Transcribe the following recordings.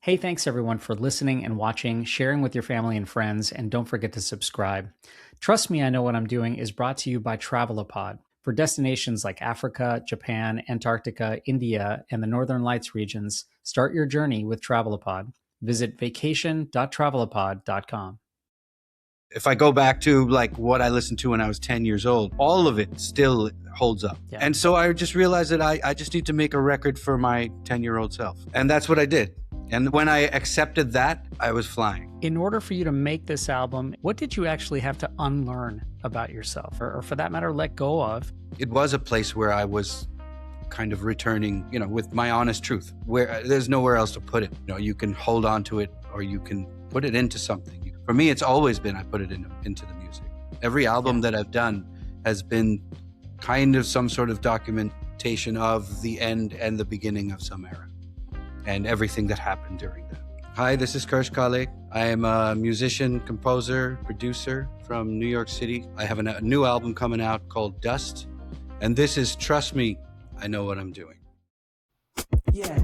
Hey, thanks everyone for listening and watching, sharing with your family and friends, and don't forget to subscribe. Trust Me, I Know What I'm Doing is brought to you by Travelopod for destinations like Africa, Japan, Antarctica, India, and the Northern Lights regions. Start your journey with Travelopod. Visit vacation.travelopod.com. If I go back to like what I listened to when I was 10 years old, all of it still holds up. Yeah. And so I just realized that I just need to make a record for my 10-year-old self. And that's what I did. And when I accepted that, I was flying. In order for you to make this album, what did you actually have to unlearn about yourself, or for that matter, let go of? It was a place where I was kind of returning, with my honest truth, where there's nowhere else to put it. You can hold on to it or you can put it into something. For me, it's always been I put it into the music. Every album that I've done has been kind of some sort of documentation of the end and the beginning of some era and everything that happened during that. Hi, this is Karsh Kale. I am a musician, composer, producer from New York City. I have a new album coming out called Dust, and this is Trust Me, I Know What I'm Doing. Yeah.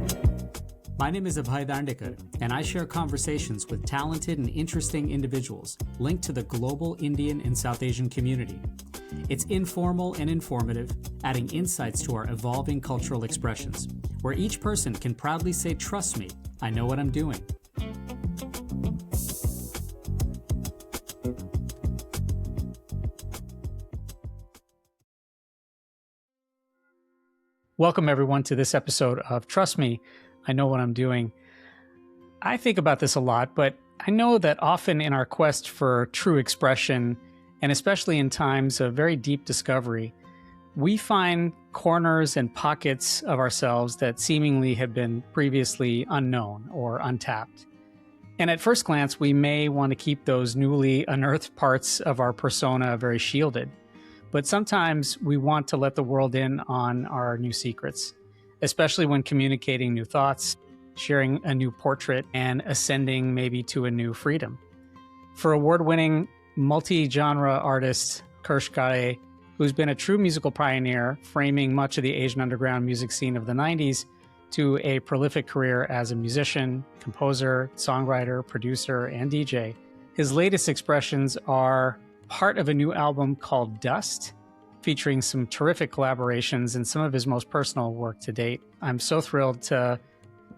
My name is Abhay Dandekar, and I share conversations with talented and interesting individuals linked to the global Indian and South Asian community. It's informal and informative, adding insights to our evolving cultural expressions, where each person can proudly say, "Trust me, I know what I'm doing." Welcome, everyone, to this episode of Trust Me, I Know What I'm Doing. I think about this a lot, but I know that often in our quest for true expression, and especially in times of very deep discovery, we find corners and pockets of ourselves that seemingly have been previously unknown or untapped. And at first glance, we may want to keep those newly unearthed parts of our persona very shielded. But sometimes we want to let the world in on our new secrets, especially when communicating new thoughts, sharing a new portrait, and ascending maybe to a new freedom. For award-winning multi-genre artist Karsh Kale, who's been a true musical pioneer, framing much of the Asian underground music scene of the 90s, to a prolific career as a musician, composer, songwriter, producer, and DJ, his latest expressions are part of a new album called Dust, featuring some terrific collaborations and some of his most personal work to date. I'm so thrilled to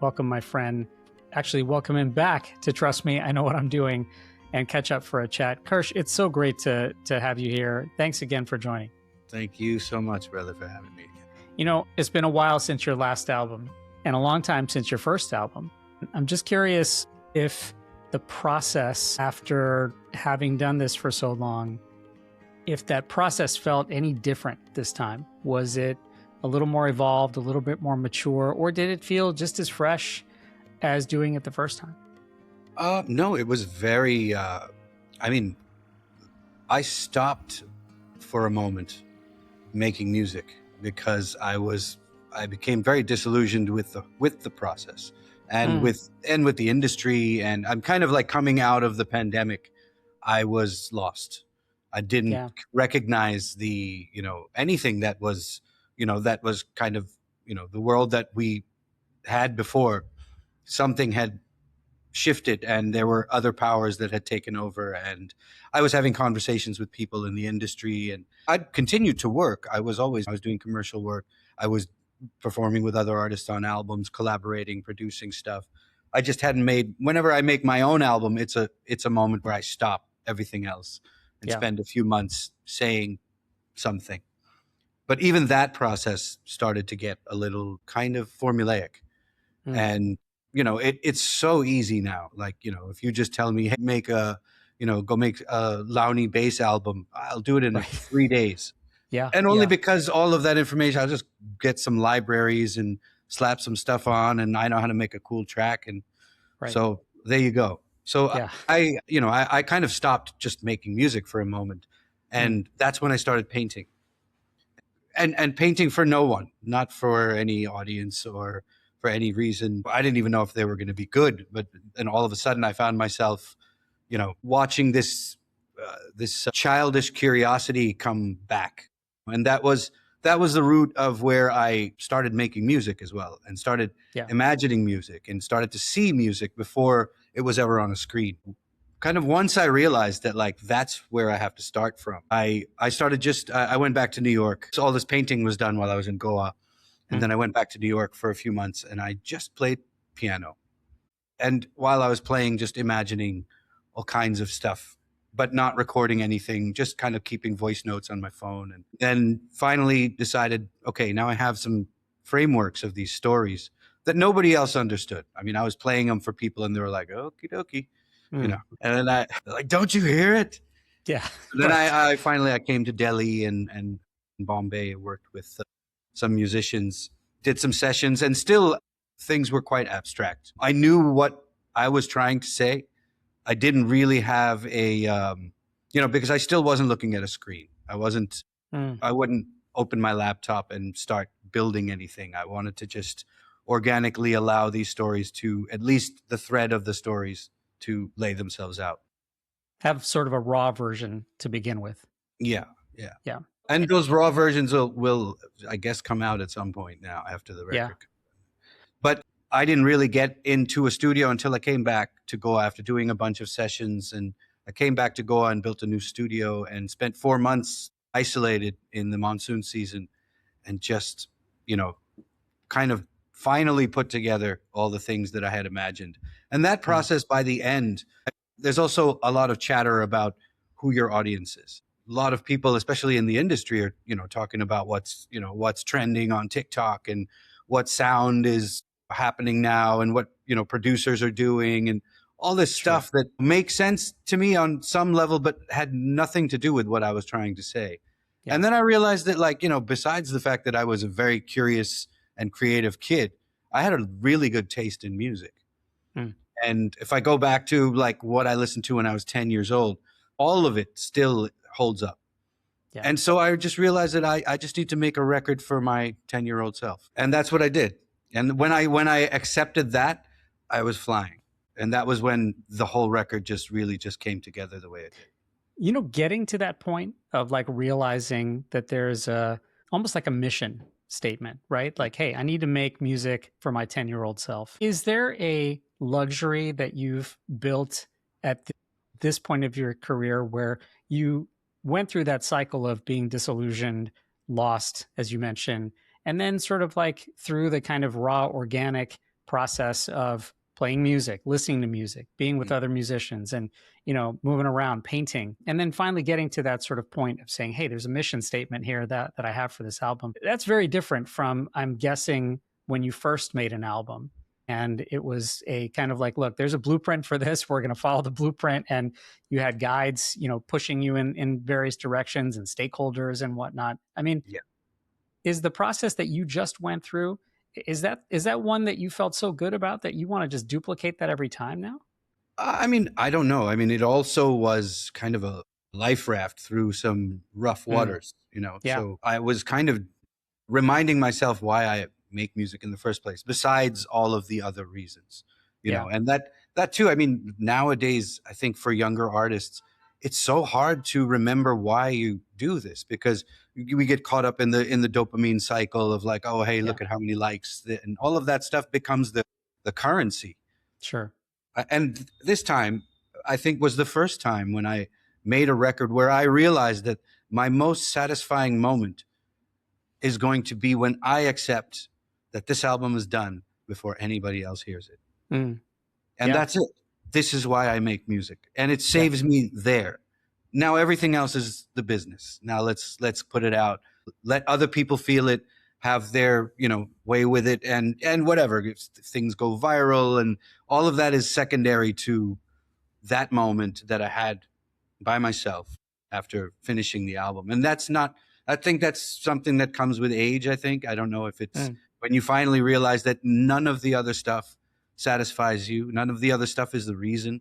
welcome my friend, actually welcome him back to Trust Me, I Know What I'm Doing, and catch up for a chat. Karsh, it's so great to have you here. Thanks again for joining. Thank you so much, brother, for having me. It's been a while since your last album and a long time since your first album. I'm just curious if the process after having done this for so long, if that process felt any different this time. Was it a little more evolved, a little bit more mature, or did it feel just as fresh as doing it the first time? No, it was very, I stopped for a moment making music because I became very disillusioned with the process and with the industry. And I'm kind of like coming out of the pandemic. I was lost. I didn't recognize anything that was kind of, the world that we had before. Something had shifted and there were other powers that had taken over. And I was having conversations with people in the industry, and I'd continued to work. I was doing commercial work. I was performing with other artists on albums, collaborating, producing stuff. I just hadn't whenever I make my own album, it's a moment where I stop everything else and spend a few months saying something. But even that process started to get a little kind of formulaic. And, it's so easy now. Like, if you just tell me, hey, go make a Lowney bass album, I'll do it in 3 days. Yeah. And only because all of that information, I'll just get some libraries and slap some stuff on, and I know how to make a cool track. And so there you go. So I kind of stopped just making music for a moment. And that's when I started painting. And painting for no one, not for any audience or for any reason. I didn't even know if they were going to be good. And all of a sudden I found myself, watching this childish curiosity come back. And that was that was the root of where I started making music as well, and started imagining music and started to see music before it was ever on a screen. Kind of once I realized that, like, that's where I have to start from. I started I went back to New York. So all this painting was done while I was in Goa. And then I went back to New York for a few months, and I just played piano. And while I was playing, just imagining all kinds of stuff, but not recording anything, just kind of keeping voice notes on my phone. And then finally decided, okay, now I have some frameworks of these stories that nobody else understood. I mean, I was playing them for people and they were like, okie dokie, you know, and then like, don't you hear it? Yeah. Then I finally came to Delhi and Bombay, worked with some musicians, did some sessions, and still things were quite abstract. I knew what I was trying to say. I didn't really have a, because I still wasn't looking at a screen. I wouldn't open my laptop and start building anything. I wanted to just organically allow these stories to, at least the thread of the stories, to lay themselves out. Have sort of a raw version to begin with. Yeah. And those raw versions will, I guess, come out at some point now after the record. Yeah. But I didn't really get into a studio until I came back to Goa after doing a bunch of sessions. And I came back to Goa and built a new studio and spent 4 months isolated in the monsoon season and just, kind of finally put together all the things that I had imagined. And that process, by the end, there's also a lot of chatter about who your audience is. A lot of people, especially in the industry, are, talking about what's trending on TikTok and what sound is happening now and what, producers are doing and all this stuff that makes sense to me on some level, but had nothing to do with what I was trying to say. Yeah. And then I realized that, besides the fact that I was a very curious and creative kid, I had a really good taste in music. And if I go back to like what I listened to when I was 10 years old, all of it still holds up. Yeah. And so I just realized that I just need to make a record for my 10-year-old self. And that's what I did. And when I accepted that, I was flying. And that was when the whole record just came together the way it did. Getting to that point of like realizing that there's almost like a mission statement, right? Like, hey, I need to make music for my 10-year-old self. Is there a luxury that you've built at this point of your career where you went through that cycle of being disillusioned, lost, as you mentioned, and then sort of like through the kind of raw, organic process of playing music, listening to music, being with other musicians and, moving around, painting, and then finally getting to that sort of point of saying, hey, there's a mission statement here that I have for this album. That's very different from, I'm guessing, when you first made an album. And it was a kind of like, look, there's a blueprint for this. We're going to follow the blueprint. And you had guides, pushing you in various directions and stakeholders and whatnot. I mean, is the process that you just went through, is that one that you felt so good about that you want to just duplicate that every time now? I mean, I don't know. I mean, it also was kind of a life raft through some rough waters, Yeah. So I was kind of reminding myself why I make music in the first place, besides all of the other reasons, you know, and that too, I mean, nowadays, I think for younger artists, it's so hard to remember why you do this because we get caught up in the dopamine cycle of like, oh, hey, look at how many likes, and all of that stuff becomes the currency. Sure. And this time, I think, was the first time when I made a record where I realized that my most satisfying moment is going to be when I accept that this album is done before anybody else hears it. And that's it. This is why I make music. And it saves me there. Now everything else is the business. Now let's put it out. Let other people feel it, have their, way with it and whatever. If things go viral and all of that is secondary to that moment that I had by myself after finishing the album. And I think that's something that comes with age, I think. I don't know if it's when you finally realize that none of the other stuff satisfies you. None of the other stuff is the reason.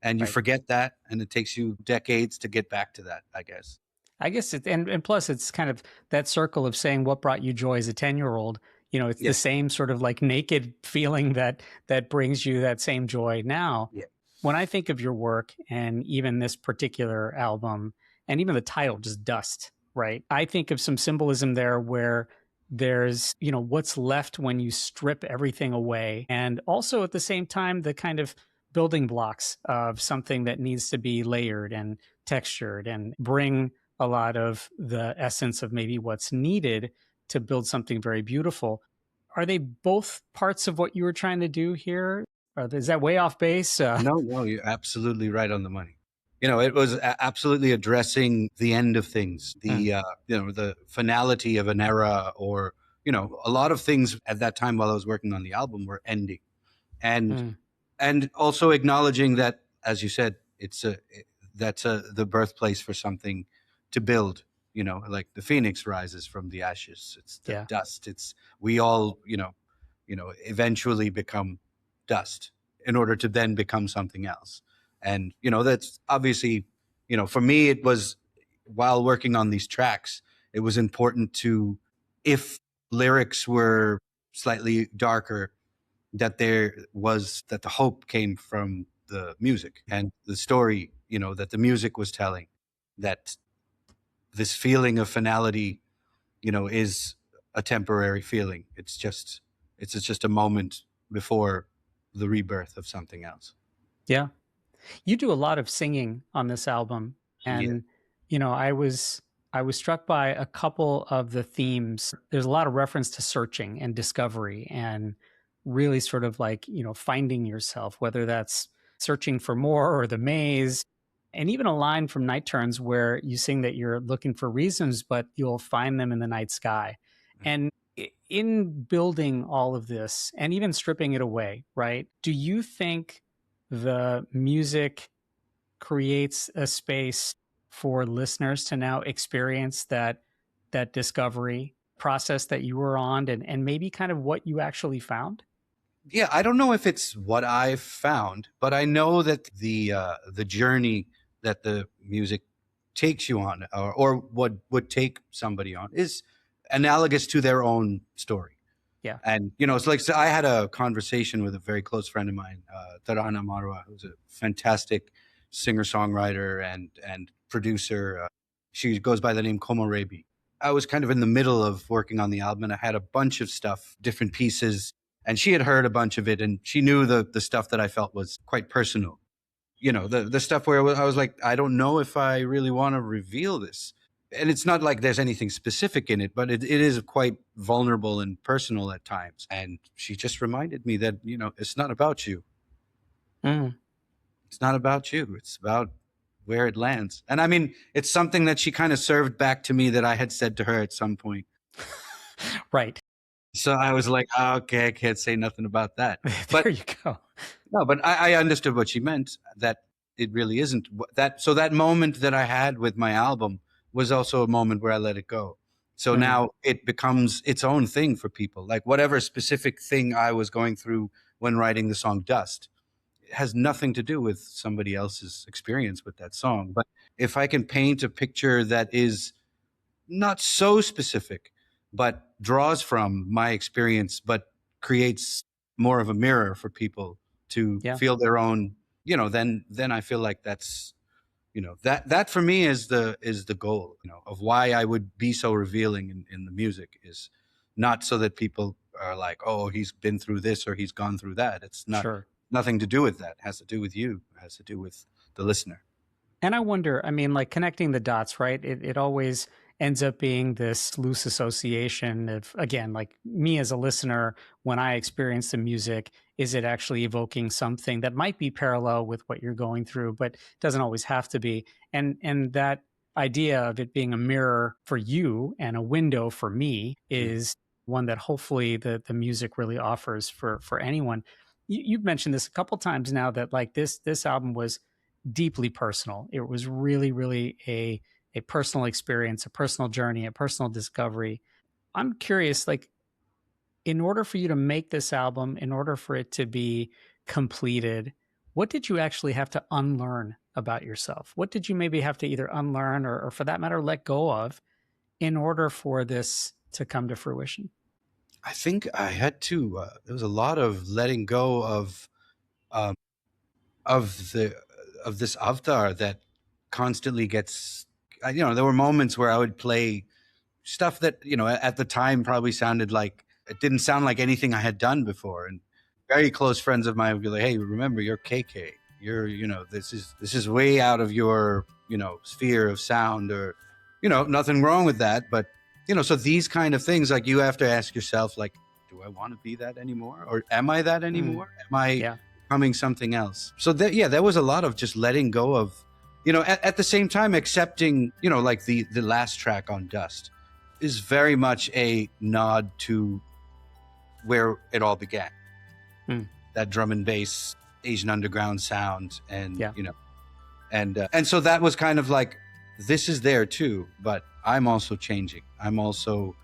And you forget that. And it takes you decades to get back to that, I guess. And plus it's kind of that circle of saying what brought you joy as a 10-year-old. It's the same sort of like naked feeling that brings you that same joy now. Yeah. When I think of your work and even this particular album and even the title, just Dust, right? I think of some symbolism there where there's, what's left when you strip everything away. And also at the same time, the kind of building blocks of something that needs to be layered and textured and bring a lot of the essence of maybe what's needed to build something very beautiful. Are they both parts of what you were trying to do here? Is that way off base? No, you're absolutely right on the money. It was absolutely addressing the end of things, Mm, the finality of an era, or, a lot of things at that time while I was working on the album were ending. And mm, and also acknowledging that, as you said, that's the birthplace for something to build. Like the phoenix rises from the ashes. It's the yeah, dust. It's we all eventually become dust in order to then become something else. And that's obviously, for me, it was, while working on these tracks, it was important to, if lyrics were slightly darker, that the hope came from the music and the story, that the music was telling, that this feeling of finality, is a temporary feeling. It's just a moment before the rebirth of something else. yeah. You do a lot of singing on this album, Yeah. and I was struck by a couple of the themes. There's a lot of reference to searching and discovery and really sort of like, finding yourself, whether that's searching for more or the maze. And even a line from Night Turns where you sing that you're looking for reasons, but you'll find them in the night sky. And in building all of this and even stripping it away, right? Do you think the music creates a space for listeners to now experience that discovery process that you were on, and maybe kind of what you actually found? Yeah, I don't know if it's what I've found, but I know that the journey that the music takes you on, or what would take somebody on, is analogous to their own story. Yeah. And it's like, so I had a conversation with a very close friend of mine, Tarana Marwa, who's a fantastic singer-songwriter and producer. She goes by the name Komorebi. I was kind of in the middle of working on the album, and I had a bunch of stuff, different pieces, and she had heard a bunch of it, and she knew the stuff that I felt was quite personal. The stuff where I was like, I don't know if I really want to reveal this. And it's not like there's anything specific in it, but it is quite vulnerable and personal at times. And she just reminded me that, it's not about you. Mm. It's not about you. It's about where it lands. And I mean, it's something that she kind of served back to me that I had said to her at some point. Right. So I was like, okay, I can't say nothing about that. There But you go. no, but I understood what she meant, that it really isn't that. So that moment that I had with my album was also a moment where I let it go. So Mm. now it becomes its own thing for people. Like whatever specific thing I was going through when writing the song Dust, it has nothing to do with somebody else's experience with that song. But if I can paint a picture that is not so specific, but draws from my experience, but creates more of a mirror for people to Yeah. feel their own, then I feel like that's, that for me is the goal, of why I would be so revealing in the music, is not so that people are like, oh, he's been through this or he's gone through that. It's Sure. nothing to do with that. It has to do with you. It has to do with the listener. And I wonder, I mean, like connecting the dots, right? It always ends up being this loose association of, again, like me as a listener, when I experience the music, is it actually evoking something that might be parallel with what you're going through, but doesn't always have to be. And that idea of it being a mirror for you and a window for me Mm. is one that hopefully the music really offers for anyone. You've mentioned this a couple times now that like this album was deeply personal. It was really, really a personal experience, a personal journey, a personal discovery. I'm curious, like, in order for you to make this album, in order for it to be completed, what did you actually have to unlearn about yourself? What did you maybe have to either unlearn or for that matter, let go of in order for this to come to fruition? I think I had to. There was a lot of letting go um, of the of this avatar that constantly gets there were moments where I would play stuff that, at the time probably sounded like, it didn't sound like anything I had done before. And very close friends of mine would be like, hey, remember, you're KK. You're, this is way out of your, sphere of sound, or, nothing wrong with that. But, so these kind of things, like, you have to ask yourself, like, do I want to be that anymore? Or am I that anymore? Am I becoming something else? So there was a lot of just letting go of, at the same time accepting, like the last track on Dust is very much a nod to where it all began. That drum and bass, Asian underground sound. And, and so that was kind of like, this is there too, but I'm also changing. I'm also,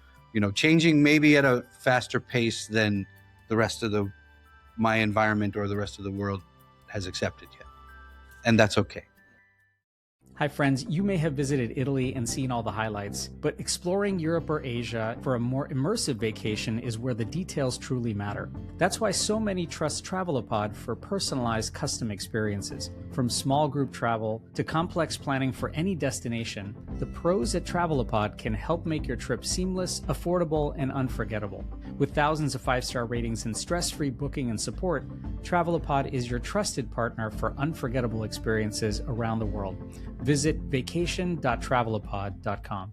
changing maybe at a faster pace than the rest of my environment or the rest of the world has accepted yet. And that's okay. Hi friends, you may have visited Italy and seen all the highlights, but exploring Europe or Asia for a more immersive vacation is where the details truly matter. That's why so many trust Travelopod for personalized custom experiences. From small group travel to complex planning for any destination, the pros at Travelopod can help make your trip seamless, affordable, and unforgettable. With thousands of 5-star ratings and stress-free booking and support, Travelopod is your trusted partner for unforgettable experiences around the world. Visit vacation.travelopod.com.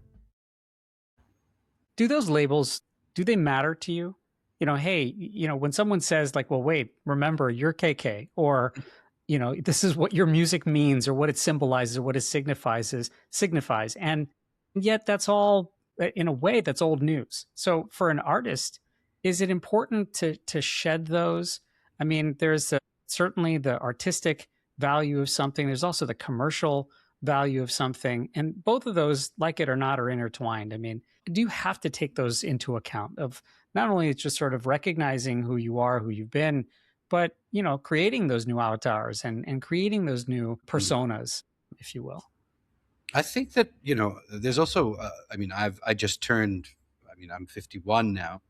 Do those labels, do they matter to you? Hey, when someone says like, well, wait, remember, you're KK, or, this is what your music means, or what it symbolizes, or what it signifies. And yet that's all, in a way, that's old news. So for an artist, is it important to shed those? I mean, there's certainly the artistic value of something. There's also the commercial value of something. And both of those, like it or not, are intertwined. I mean, do you have to take those into account of not only just sort of recognizing who you are, who you've been, but, creating those new avatars and creating those new personas, if you will? I think that, there's also, I just turned, I'm 51 now,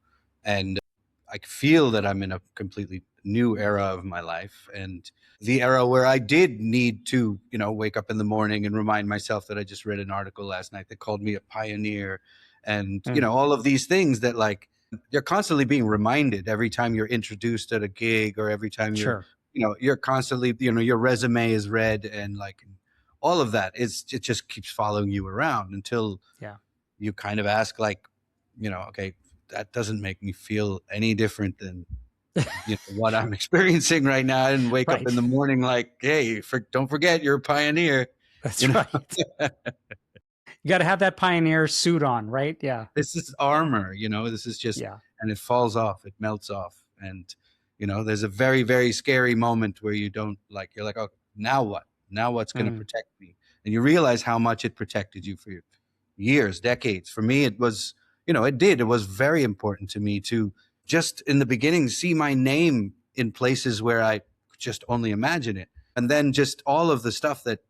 and I feel that I'm in a completely new era of my life, and the era where I did need to, wake up in the morning and remind myself that I just read an article last night that called me a pioneer, and, all of these things that, like, you're constantly being reminded every time you're introduced at a gig, or every time you're, you're constantly, your resume is read, and like all of that it just keeps following you around until you kind of ask, like, okay, that doesn't make me feel any different than what I'm experiencing right now. I didn't wake up in the morning like, hey, don't forget you're a pioneer. That's right. You got to have that pioneer suit on, right? Yeah. This is armor, this is just, and it falls off, it melts off. And, there's a very, very scary moment where you're like, oh, now what? Now what's going to protect me? And you realize how much it protected you for years, decades. For me, it was, it was very important to me to just in the beginning see my name in places where I just only imagine it. And then just all of the stuff that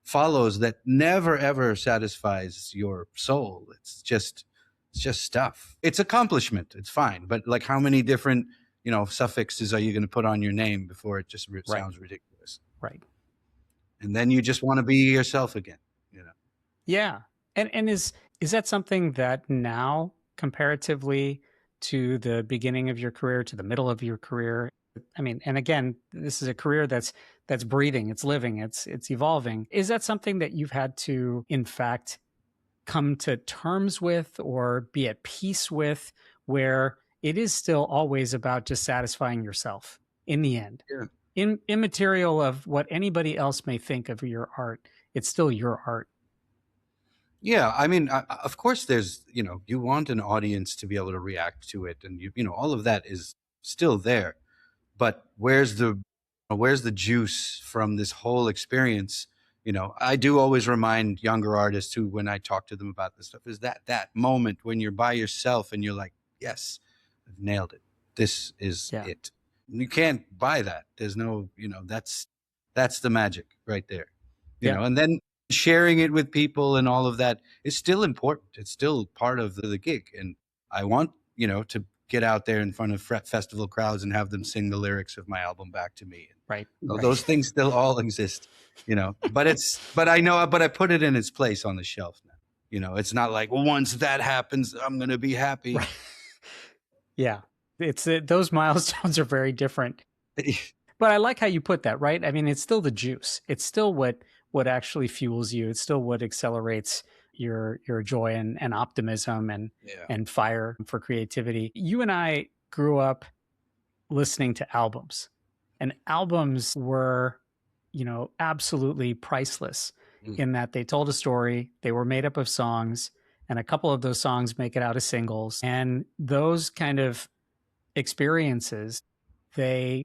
follows that never ever satisfies your soul. It's just stuff. It's accomplishment. It's fine. But like, how many different, suffixes are you going to put on your name before it just sounds ridiculous? Right. And then you just want to be yourself again, Yeah. And is that something that now, comparatively to the beginning of your career, to the middle of your career, I mean, and again, this is a career that's breathing, it's living, it's evolving. Is that something that you've had to, in fact, come to terms with or be at peace with, where it is still always about just satisfying yourself in the end? Yeah. Immaterial of what anybody else may think of your art, it's still your art. Yeah, I mean, of course, there's, you want an audience to be able to react to it, and all of that is still there. But where's the juice from this whole experience? I do always remind younger artists who, when I talk to them about this stuff, is that moment when you're by yourself and you're like, yes, I've nailed it. This is it. You can't buy that. There's no, that's the magic right there. And then sharing it with people and all of that is still important. It's still part of the gig. And I want, to get out there in front of festival crowds and have them sing the lyrics of my album back to me. Right. Those things still all exist, but I put it in its place on the shelf now. It's not like, well, once that happens, I'm going to be happy. Right. Yeah. Those milestones are very different. But I like how you put that, right? I mean, it's still the juice. It's still what actually fuels you. It's still what accelerates your joy and optimism and fire for creativity. You and I grew up listening to albums, and albums were, absolutely priceless in that they told a story. They were made up of songs, and a couple of those songs make it out as singles. And those kind of experiences, they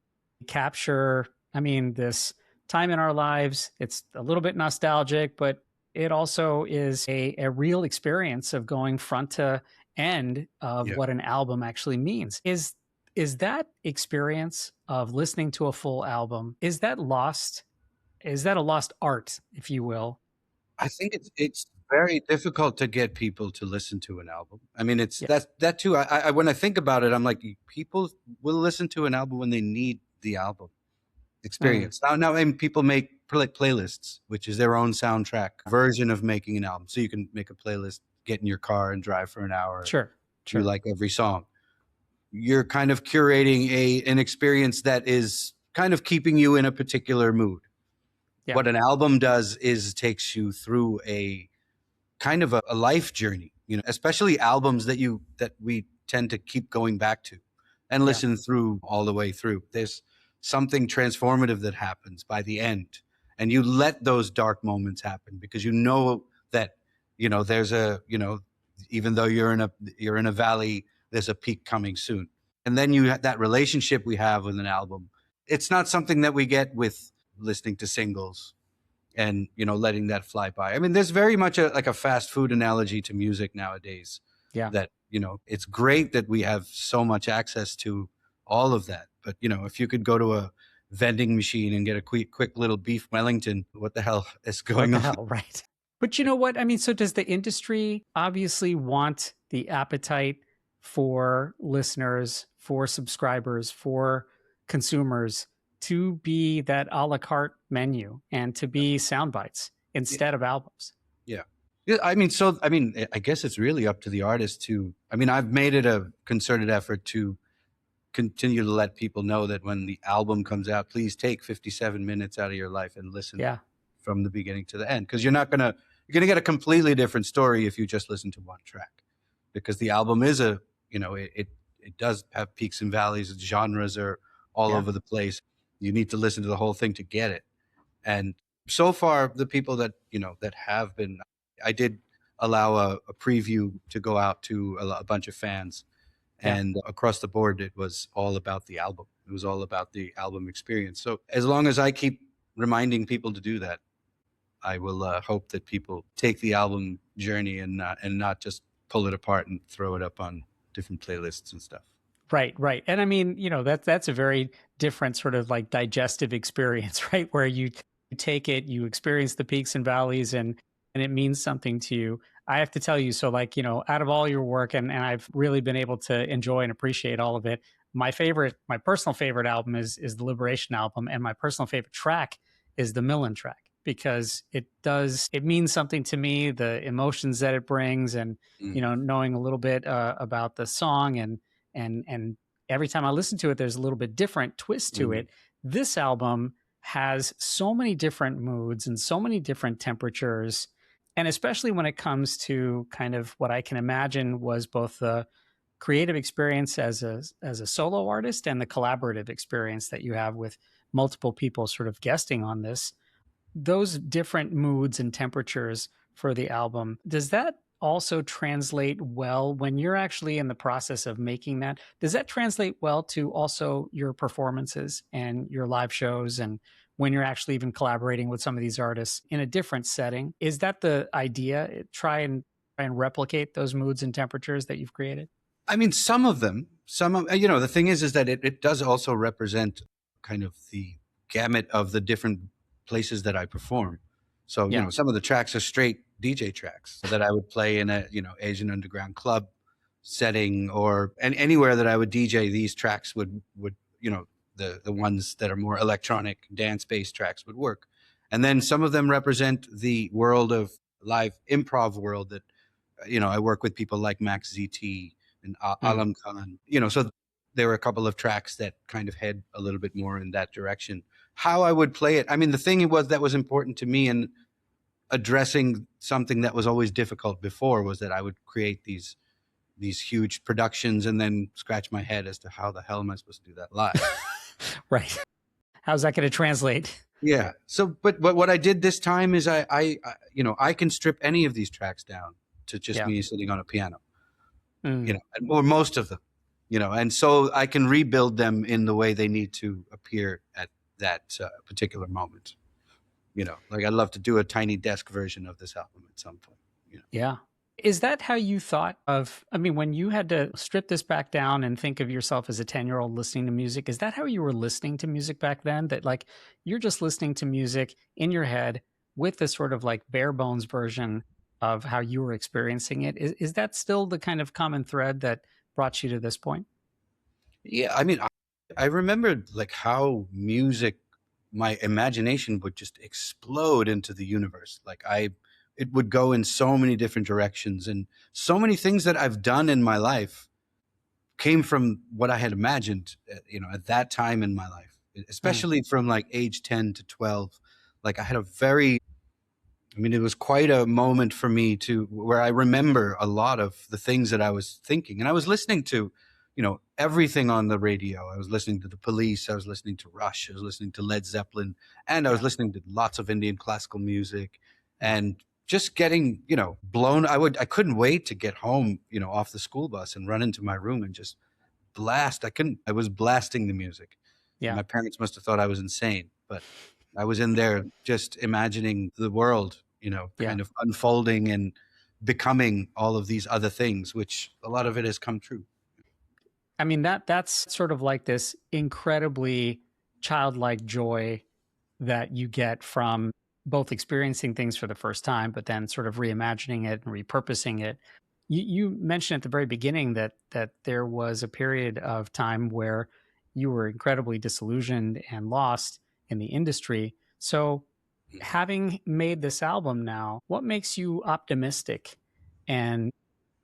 capture, this time in our lives. It's a little bit nostalgic, but it also is a real experience of going front to end of what an album actually means. Is that experience of listening to a full album, is that lost? Is that a lost art, if you will? I think it's very difficult to get people to listen to an album. I mean, it's that too. I when I think about it, I'm like, people will listen to an album when they need the album experience. Now, and people make playlists, which is their own soundtrack version of making an album. So you can make a playlist, get in your car and drive for an hour. Sure. You like every song. You're kind of curating an experience that is kind of keeping you in a particular mood. Yeah. What an album does is takes you through a kind of a life journey, especially albums that we tend to keep going back to and listen through all the way through. There's something transformative that happens by the end, and you let those dark moments happen because that there's even though you're in a valley, there's a peak coming soon. And then that relationship we have with an album, it's not something that we get with listening to singles and letting that fly by. I mean, there's very much like a fast food analogy to music nowadays. That it's great that we have so much access to all of that. But, if you could go to a vending machine and get a quick little beef Wellington, what the hell is going on? Right. But you know what? I mean, so does the industry obviously want the appetite for listeners, for subscribers, for consumers to be that a la carte menu and to be sound bites instead of albums? Yeah. I guess it's really up to the artist I've made it a concerted effort to continue to let people know that when the album comes out, please take 57 minutes out of your life and listen from the beginning to the end. Because you're going to get a completely different story if you just listen to one track. Because the album is it does have peaks and valleys. Genres are all over the place. You need to listen to the whole thing to get it. And so far, the people that have been, I did allow a preview to go out to a bunch of fans. And across the board, it was all about the album. It was all about the album experience. So as long as I keep reminding people to do that, I will hope that people take the album journey and not just pull it apart and throw it up on different playlists and stuff. Right. And I mean, that's a very different sort of like digestive experience, right? Where you take it, you experience the peaks and valleys, and it means something to you. I have to tell you, so like, out of all your work, and I've really been able to enjoy and appreciate all of it. My personal favorite album is the Liberation album, and my personal favorite track is the Millen track, because it means something to me, the emotions that it brings, and knowing a little bit about the song, and every time I listen to it, there's a little bit different twist to it. This album has so many different moods and so many different temperatures. And especially when it comes to kind of what I can imagine was both the creative experience as a solo artist and the collaborative experience that you have with multiple people sort of guesting on this, those different moods and temperatures for the album, does that also translate well when you're actually in the process of making that? Does that translate well to also your performances and your live shows, and when you're actually even collaborating with some of these artists in a different setting? Is that the idea? Try and replicate those moods and temperatures that you've created? I mean, the thing is that it does also represent kind of the gamut of the different places that I perform. So, some of the tracks are straight DJ tracks that I would play in a, Asian underground club. setting and anywhere that I would DJ, these tracks would the ones that are more electronic dance based tracks would work. And then some of them represent the world of live improv world that I work with people like Max ZT and Alam Khan. So there were a couple of tracks that kind of head a little bit more in that direction. How I would play it, I mean, the thing that was important to me in addressing something that was always difficult before was that I would create these huge productions and then scratch my head as to how the hell am I supposed to do that live? Right. How's that going to translate? Yeah. So, but what I did this time is I can strip any of these tracks down to just me sitting on a piano, or most of them, and so I can rebuild them in the way they need to appear at that particular moment. Like I'd love to do a tiny desk version of this album at some point. Yeah. Is that how you thought of, I mean, when you had to strip this back down and think of yourself as a 10-year-old listening to music, is that how you were listening to music back then? That like, you're just listening to music in your head with this sort of like bare bones version of how you were experiencing it? Is that still the kind of common thread that brought you to this point? Yeah. I mean, I remembered like how my imagination would just explode into the universe. Like it would go in so many different directions, and so many things that I've done in my life came from what I had imagined, at that time in my life, especially from like age 10 to 12. Like it was quite a moment for me where I remember a lot of the things that I was thinking, and I was listening to, everything on the radio. I was listening to the Police. I was listening to Rush. I was listening to Led Zeppelin, and I was listening to lots of Indian classical music, and just getting, blown. I couldn't wait to get home, off the school bus and run into my room and just blast. I was blasting the music. Yeah. My parents must have thought I was insane, but I was in there just imagining the world, kind of unfolding and becoming all of these other things, which a lot of it has come true. I mean, that's sort of like this incredibly childlike joy that you get from both experiencing things for the first time, but then sort of reimagining it and repurposing it. You mentioned at the very beginning that there was a period of time where you were incredibly disillusioned and lost in the industry. So having made this album now, what makes you optimistic and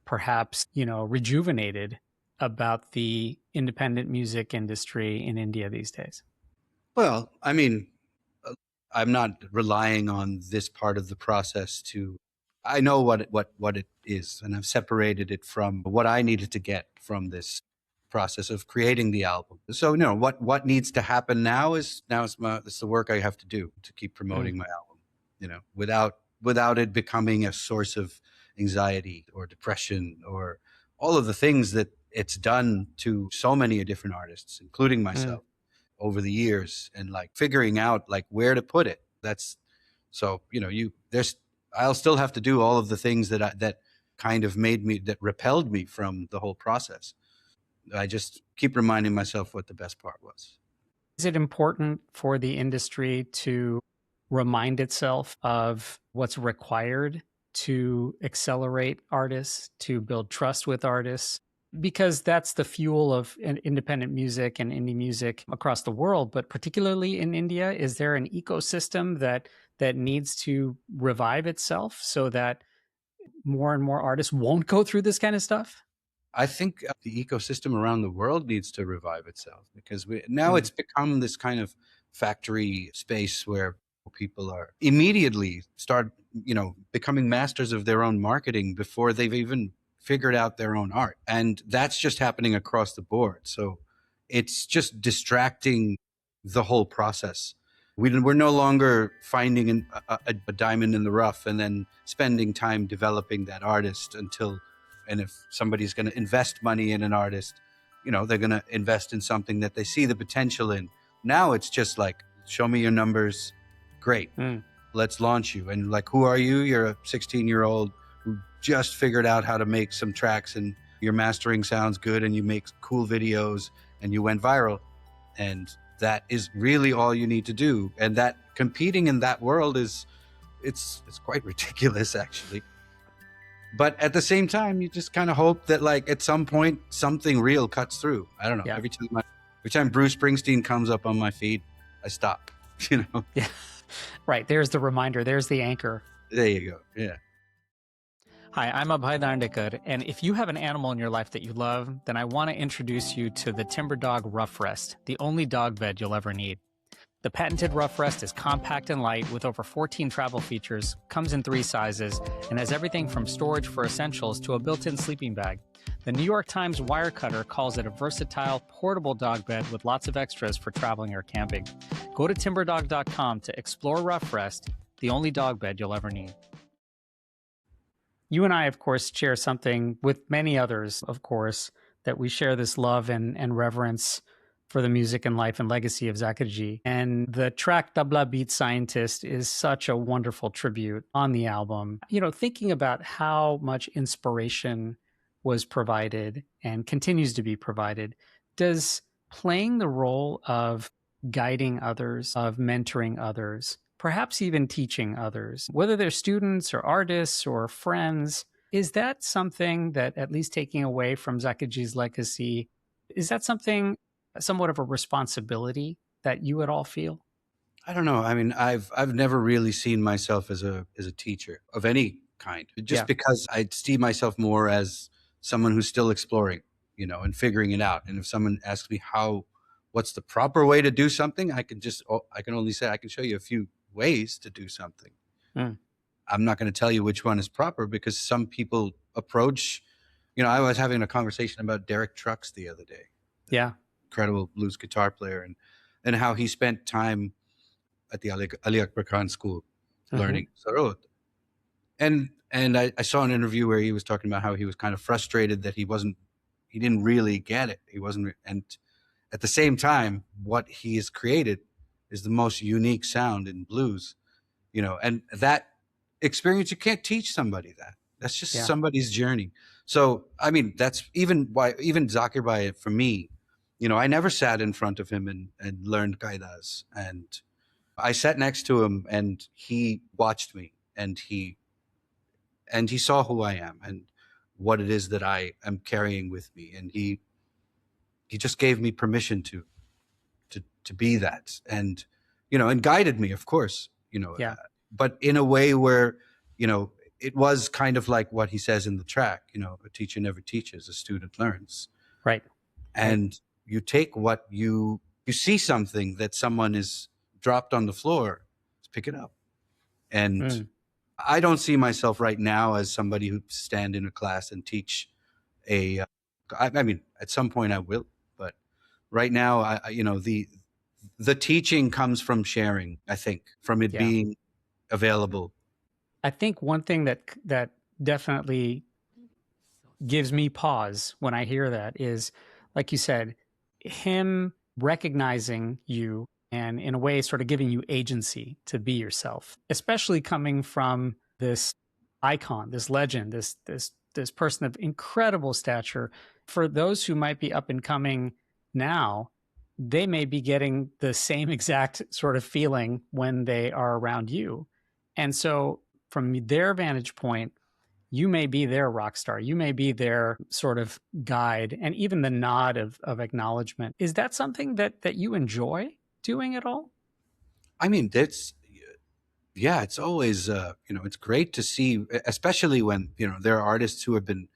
perhaps, rejuvenated about the independent music industry in India these days? Well, I mean, I'm not relying on this part of the process I know what it is, and I've separated it from what I needed to get from this process of creating the album. So, what needs to happen now is it's the work I have to do to keep promoting my album, without it becoming a source of anxiety or depression or all of the things that it's done to so many different artists, including myself, over the years, and like figuring out like where to put it. That's so, I'll still have to do all of the things that kind of that repelled me from the whole process. I just keep reminding myself what the best part was. Is it important for the industry to remind itself of what's required to accelerate artists, to build trust with artists? Because that's the fuel of independent music and indie music across the world, but particularly in India. Is there an ecosystem that needs to revive itself so that more and more artists won't go through this kind of stuff? I think the ecosystem around the world needs to revive itself, because now it's become this kind of factory space where people are immediately start, becoming masters of their own marketing before they've even figured out their own art. And that's just happening across the board. So it's just distracting the whole process. We're no longer finding a diamond in the rough and then spending time developing that artist and if somebody's going to invest money in an artist, they're going to invest in something that they see the potential in. Now it's just like, show me your numbers. Great. Let's launch you. And like, who are you? You're a 16-year-old who just figured out how to make some tracks, and your mastering sounds good, and you make cool videos, and you went viral. And that is really all you need to do. And that competing in that world it's quite ridiculous, actually. But at the same time, you just kind of hope that like at some point something real cuts through. I don't know. Yeah. Every time Bruce Springsteen comes up on my feed, I stop. You know. Yeah. Right. There's the reminder. There's the anchor. There you go. Yeah. Hi, I'm Abhay Dandekar, and if you have an animal in your life that you love, then I want to introduce you to the Timberdog Ruffrest, the only dog bed you'll ever need. The patented Ruffrest is compact and light with over 14 travel features, comes in 3 sizes, and has everything from storage for essentials to a built-in sleeping bag. The New York Times Wirecutter calls it a versatile, portable dog bed with lots of extras for traveling or camping. Go to timberdog.com to explore Ruffrest, the only dog bed you'll ever need. You and I, of course, share something with many others, of course, that we share this love and reverence for the music and life and legacy of Zakir. And the track Tabla Beat Scientist is such a wonderful tribute on the album. You know, thinking about how much inspiration was provided and continues to be provided, does playing the role of guiding others, of mentoring others, perhaps even teaching others, whether they're students or artists or friends, is that something that, at least taking away from Zakir's legacy, is that something, somewhat of a responsibility that you at all feel? I don't know. I mean, I've never really seen myself as a teacher of any kind, just because I see myself more as someone who's still exploring, you know, and figuring it out. And if someone asks me what's the proper way to do something, I can only say I can show you a few ways to do something. I'm not going to tell you which one is proper, because some people approach, you know, I was having a conversation about Derek Trucks the other day. Yeah. Incredible blues guitar player, and how he spent time at the Ali Akbar Khan School learning sarod. And I saw an interview where he was talking about how he was kind of frustrated that he didn't really get it. And at the same time, what he has created is the most unique sound in blues, you know, and that experience, you can't teach somebody that. That's just somebody's journey. So, I mean, that's even Zakir Bhai, for me, you know, I never sat in front of him and learned qaidas. And I sat next to him and he watched me, and he saw who I am and what it is that I am carrying with me. And he just gave me permission to be that, and, you know, and guided me, of course, you know, but in a way where, you know, it was kind of like what he says in the track, you know, a teacher never teaches, a student learns. Right. And you take what you see something that someone is dropped on the floor, pick it up. And I don't see myself right now as somebody who stand in a class and teach I mean, at some point I will, but right now, you know, the teaching comes from sharing, I think, from it being available. I think one thing that definitely gives me pause when I hear that is, like you said, him recognizing you and, in a way, sort of giving you agency to be yourself, especially coming from this icon, this legend, this person of incredible stature. For those who might be up and coming now, they may be getting the same exact sort of feeling when they are around you. And so from their vantage point, you may be their rock star. You may be their sort of guide, and even the nod of acknowledgement. Is that something that you enjoy doing at all? I mean, it's always, you know, it's great to see, especially when, you know, there are artists who have been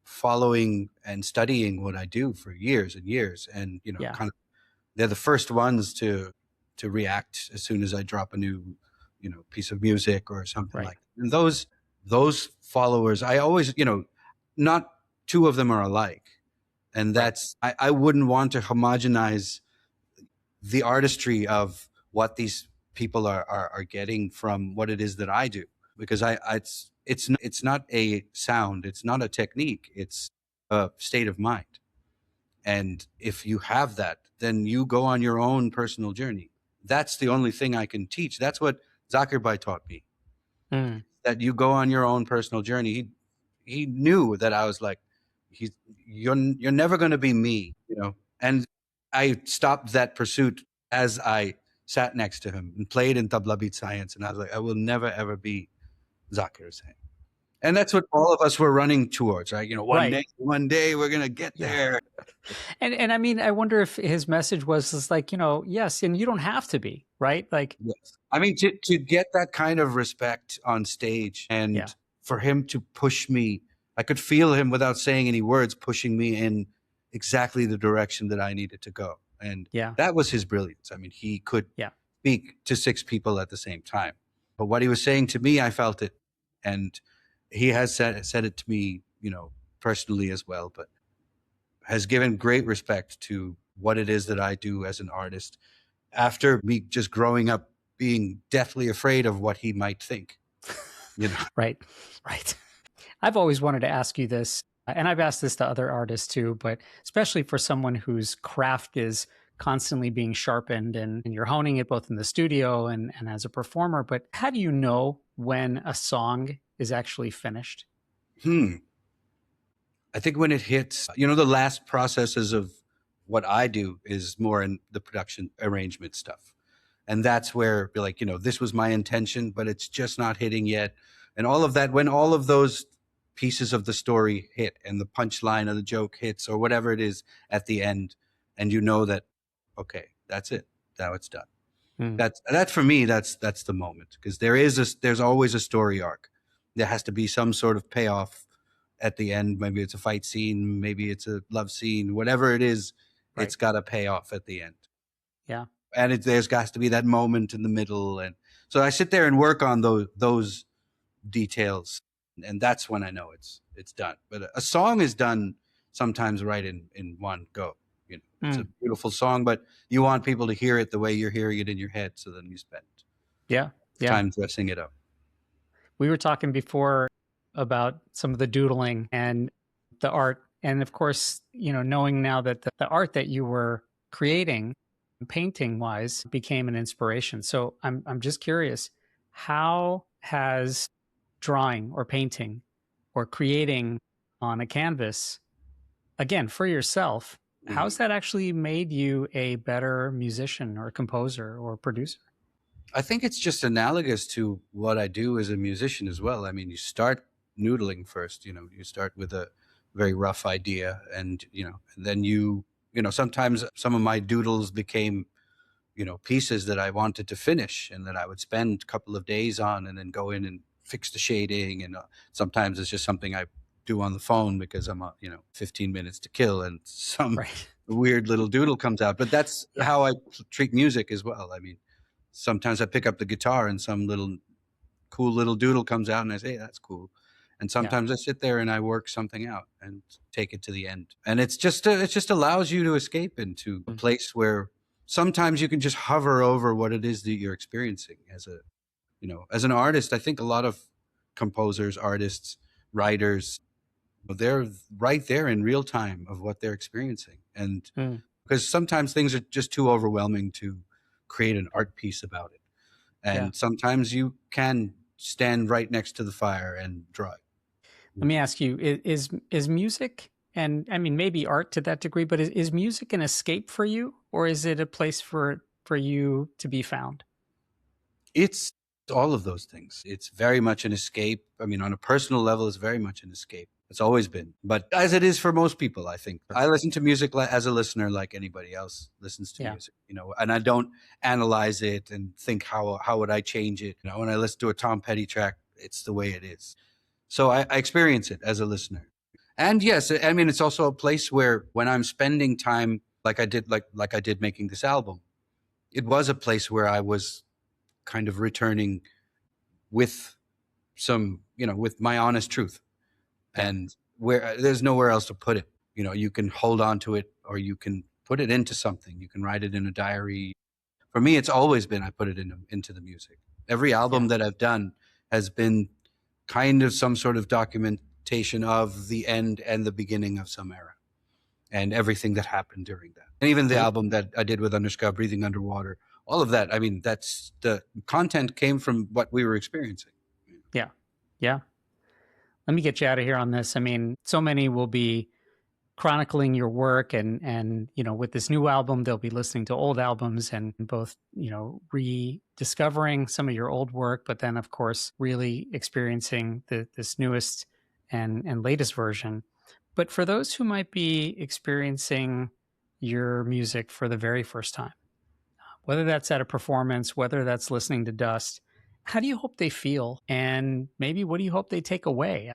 following and studying what I do for years and years. And, you know, kind of, they're the first ones to react as soon as I drop a new, you know, piece of music or something like that. And those followers, I always, you know, not two of them are alike. And that's, I wouldn't want to homogenize the artistry of what these people are getting from what it is that I do, because it's not a sound, it's not a technique, it's a state of mind. And if you have that, then you go on your own personal journey. That's the only thing I can teach. That's what Zakir Bhai taught me. That you go on your own personal journey. He knew that I was like, you're never going to be me, you know. And I stopped that pursuit as I sat next to him and played in Tabla Beat Science, and I was like, I will never ever be Zakir Hussain. And that's what all of us were running towards, right? Right. One day we're going to get Yeah. there. And I mean, I wonder if his message was just like, yes, and you don't have to be, right? Like, Yes. I mean, to get that kind of respect on stage yeah, and for him to push me, I could feel him without saying any words, pushing me in exactly the direction that I needed to go. And yeah, that was his brilliance. I mean, he could yeah. speak to 6 people at the same time. But what he was saying to me, I felt it. And he has said it to me, personally as well, but has given great respect to what it is that I do as an artist after me just growing up being deathly afraid of what he might think. Right, right. I've always wanted to ask you this, and I've asked this to other artists too, but especially for someone whose craft is constantly being sharpened and you're honing it both in the studio and as a performer. But how do you know when a song is actually finished? I think when it hits, the last processes of what I do is more in the production arrangement stuff. And that's where you're like, this was my intention, but it's just not hitting yet. And all of that, when all of those pieces of the story hit and the punchline of the joke hits or whatever it is at the end, and you know that, okay, that's it. Now it's done. Mm, That's for me, that's the moment, because there's always a story arc. There has to be some sort of payoff at the end. Maybe it's a fight scene, maybe it's a love scene, whatever it is, right. it's got to pay off at the end. Yeah. And there's got to be that moment in the middle. And so I sit there and work on those details, and that's when I know it's done. But a song is done sometimes right in one go. It's a Mm, beautiful song, but you want people to hear it the way you're hearing it in your head. So then you spend yeah. Yeah. time dressing it up. We were talking before about some of the doodling and the art. And of course, knowing now that the art that you were creating, painting wise, became an inspiration. So I'm just curious, how has drawing or painting or creating on a canvas, again, for yourself, how's Mhm. that actually made you a better musician or composer or producer? I think it's just analogous to what I do as a musician as well. I mean, you start noodling first, you start with a very rough idea, and then sometimes some of my doodles became, pieces that I wanted to finish and that I would spend a couple of days on and then go in and fix the shading. And sometimes it's just something I do on the phone because I'm, 15 minutes to kill and some Right. weird little doodle comes out. But that's Yeah. how I treat music as well. I mean, sometimes I pick up the guitar and some little cool little doodle comes out and I say, hey, that's cool. And Yeah. sometimes I sit there and I work something out and take it to the end. And it just allows you to escape into a Mm. place where sometimes you can just hover over what it is that you're experiencing as an artist. I think a lot of composers, artists, writers, they're right there in real time of what they're experiencing. And Mm. because sometimes things are just too overwhelming to create an art piece about it. Yeah. And sometimes you can stand right next to the fire and draw it. Let me ask you, is music, and I mean maybe art to that degree, but is music an escape for you, or is it a place for you to be found? It's all of those things. It's very much an escape. I mean, on a personal level, it's very much an escape. It's always been. But as it is for most people, I think. I listen to music as a listener like anybody else listens to Yeah. music, and I don't analyze it and think how would I change it. When I listen to a Tom Petty track, it's the way it is. So I experience it as a listener. And yes, I mean, it's also a place where when I'm spending time like I did making this album, it was a place where I was kind of returning with with my honest truth, Yeah. and where there's nowhere else to put it. You can hold on to it or you can put it into something. You can write it in a diary. For me, it's always been, I put it into the music. Every Yeah. album that I've done has been kind of some sort of documentation of the end and the beginning of some era and everything that happened during that. And even the Well, album that I did with Anushka, Breathing Underwater, all of that. I mean, that's the content came from what we were experiencing. yeah. Yeah. Let me get you out of here on this. I mean, so many will be chronicling your work, and with this new album they'll be listening to old albums and both rediscovering some of your old work, but then of course really experiencing this newest and latest version. But for those who might be experiencing your music for the very first time, whether that's at a performance, whether that's listening to Dust, how do you hope they feel, and maybe what do you hope they take away?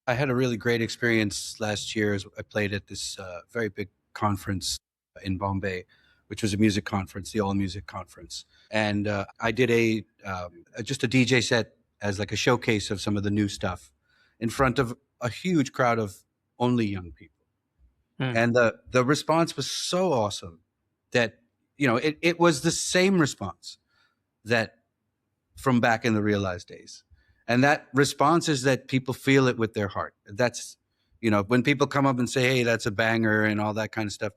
I had a really great experience last year as I played at this very big conference in Bombay, which was a music conference, the All Music Conference. And I did just a DJ set as like a showcase of some of the new stuff in front of a huge crowd of only young people. And the response was so awesome that, it was the same response that from back in the Realized days. And that response is that people feel it with their heart. That's, when people come up and say, hey, that's a banger and all that kind of stuff,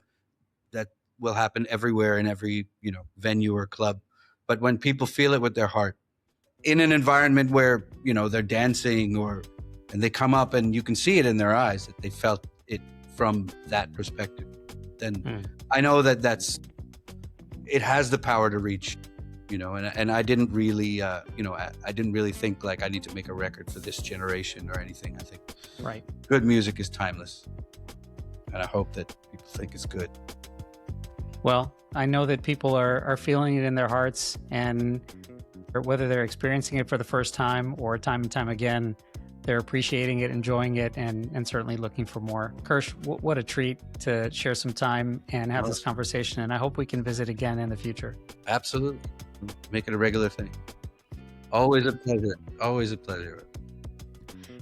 that will happen everywhere in every, venue or club. But when people feel it with their heart in an environment where, they're dancing and they come up and you can see it in their eyes that they felt it from that perspective, then I know that it has the power to reach. And I didn't really, I didn't really think like I need to make a record for this generation or anything. I think good music is timeless, and I hope that people think it's good. Well, I know that people are feeling it in their hearts, and whether they're experiencing it for the first time or time and time again, they're appreciating it, enjoying it, and certainly looking for more. Karsh, what a treat to share some time and have this conversation, and I hope we can visit again in the future. Absolutely. Make it a regular thing. Always a pleasure. Always a pleasure.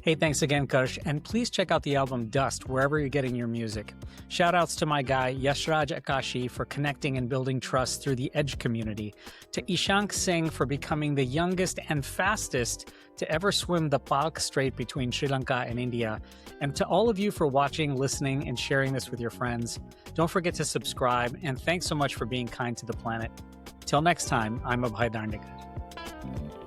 Hey, thanks again, Karsh. And please check out the album Dust wherever you're getting your music. Shout outs to my guy, Yashraj Akashi, for connecting and building trust through the Edge community, to Ishank Singh for becoming the youngest and fastest to ever swim the Palk Strait between Sri Lanka and India, and to all of you for watching, listening, and sharing this with your friends. Don't forget to subscribe, and thanks so much for being kind to the planet. Till next time, I'm Abhay Darndekar.